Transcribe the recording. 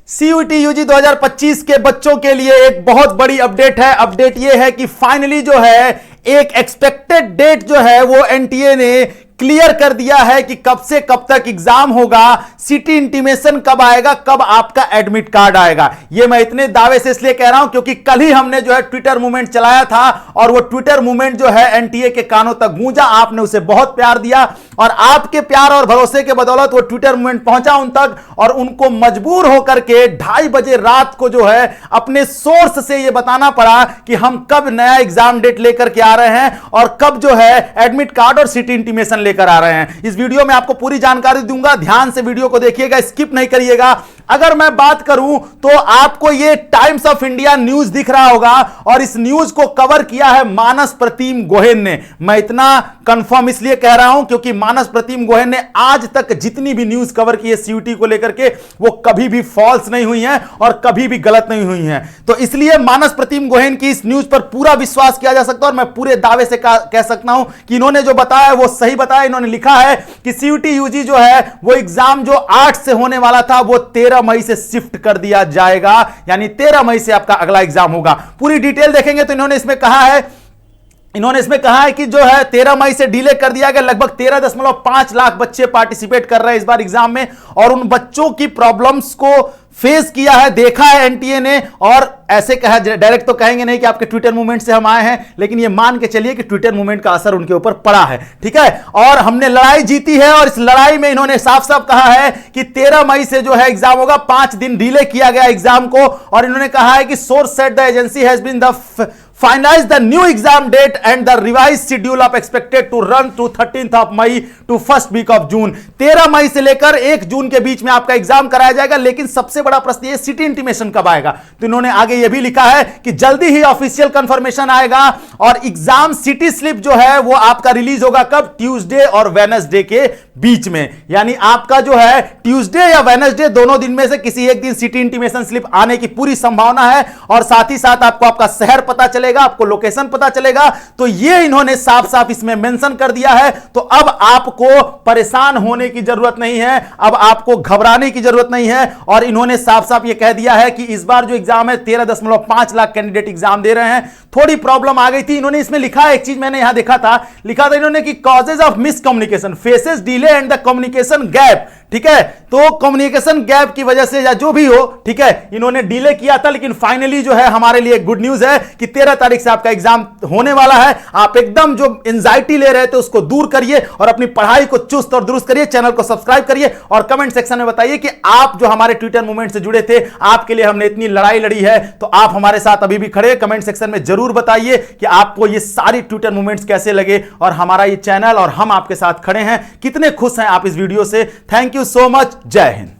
CUT UG 2025 के बच्चों के लिए एक बहुत बड़ी अपडेट है। अपडेट यह है कि फाइनली जो है एक एक्सपेक्टेड डेट जो है वो एनटीए ने क्लियर कर दिया है कि कब से कब तक एग्जाम होगा, सिटी इंटीमेशन कब आएगा, कब आपका एडमिट कार्ड आएगा। यह मैं इतने दावे से इसलिए कह रहा हूं क्योंकि कल ही हमने जो है ट्विटर मूवमेंट चलाया था और वो ट्विटर मूवमेंट जो है एनटीए के कानों तक गूंजा। आपने उसे बहुत प्यार दिया और आपके प्यार और भरोसे के बदौलत वो ट्विटर मूवमेंट पहुंचा उन तक और उनको मजबूर होकर के 2:30 बजे रात को जो है अपने सोर्स से यह बताना पड़ा कि हम कब नया एग्जाम डेट लेकर के आ रहे हैं और कब जो है एडमिट कार्ड और सिटी इंटीमेशन लेकर आ रहे हैं। इस वीडियो में आपको पूरी जानकारी दूंगा, ध्यान से वीडियो को देखिएगा, स्किप नहीं करिएगा। अगर मैं बात करूं तो आपको यह टाइम्स ऑफ इंडिया न्यूज दिख रहा होगा और इस न्यूज को कवर किया है मानस प्रतिम गोहेन ने। मैं इतना कंफर्म इसलिए कह रहा हूं क्योंकि मानस प्रतिम गोहेन ने आज तक जितनी भी न्यूज कवर की है सीयूटी को लेकर के वो कभी भी फॉल्स नहीं हुई हैं और कभी भी गलत नहीं हुई हैं। तो इसलिए मानस प्रतिम गोहेन की इस न्यूज पर पूरा विश्वास किया जा सकता है और मैं पूरे दावे से कह सकता हूं कि इन्होंने जो बताया है वो सही बताया। इन्होंने लिखा है कि सीयूटी यूजी जो है वो एग्जाम जो 8 से होने वाला था वो 13 मई से शिफ्ट कर दिया जाएगा, यानी 13 मई से आपका अगला एग्जाम होगा। पूरी डिटेल देखेंगे तो इन्होंने इसमें कहा है कि जो है 13 मई से डिले कर दिया गया। लगभग 13.5 लाख बच्चे पार्टिसिपेट कर रहे हैं इस बार एग्जाम में और उन बच्चों की प्रॉब्लम्स को फेस किया है, देखा है एनटीए ने। और ऐसे कहा, डायरेक्ट तो कहेंगे नहीं कि आपके ट्विटर मूवमेंट से हम आए हैं, लेकिन ये मान के चलिए कि ट्विटर मूवमेंट का असर उनके ऊपर पड़ा है, ठीक है। और हमने लड़ाई जीती है और इस लड़ाई में इन्होंने साफ साफ कहा है कि 13 मई से जो है एग्जाम होगा। 5 दिन डिले किया गया एग्जाम को और इन्होंने कहा है कि source said the agency has been the finalize the new exam date and the revised schedule of expected to run to 13th of May to first week of June। 13 मई से लेकर 1 जून के बीच में आपका एग्जाम कराया जाएगा। लेकिन सबसे बड़ा प्रश्न ये सिटी इंटीमेशन कब आएगा। तो इन्होंने आगे यह भी लिखा है कि जल्दी ही ऑफिशियल कंफर्मेशन आएगा और एग्जाम सिटी स्लिप जो है वो आपका रिलीज होगा कब, ट्यूसडे और वेडनेसडे के बीच में। यानी आपका जो है ट्यूसडे या वेडनेसडे दोनों दिन में से किसी एक दिन सिटी इंटीमेशन स्लिप आने की पूरी संभावना है और साथ ही साथ आपको आपका शहर पता चलेगा, आपको लोकेशन पता चलेगा। तो ये इन्होंने साफ साफ इसमें मेंशन कर दिया है। तो अब आपको परेशान होने की जरूरत नहीं है, अब आपको घबराने की जरूरत नहीं है। और इन्होंने साफ साफ ये कह दिया है कि इस बार जो एग्जाम है 13.5 लाख कैंडिडेट एग्जाम दे रहे हैं। थोड़ी प्रॉब्लम आ गई थी, इन्होंने इसमें लिखा है, एक चीज मैंने यहां लिखा था इन्होंने कि causes of miscommunication faces delay and the communication gap, ठीक है। तो कम्युनिकेशन गैप की वजह से या जो भी हो, ठीक है, इन्होंने डिले किया था। लेकिन फाइनली जो है हमारे लिए गुड न्यूज है कि 13 तारीख से आपका एग्जाम होने वाला है। आप एकदम जो एंजाइटी ले रहे थे उसको दूर करिए और अपनी पढ़ाई को चुस्त और दुरुस्त करिए। चैनल को सब्सक्राइब करिए और कमेंट सेक्शन में बताइए कि आप जो हमारे ट्विटर मूवमेंट से जुड़े थे, आपके लिए हमने इतनी लड़ाई लड़ी है, तो आप हमारे साथ अभी भी खड़े। कमेंट सेक्शन में जरूर बताइए कि आपको ये सारी ट्विटर मूवमेंट्स कैसे लगे और हमारा ये चैनल और हम आपके साथ खड़े हैं। कितने खुश हैं आप इस वीडियो से। Thank you so much. जय हिंद।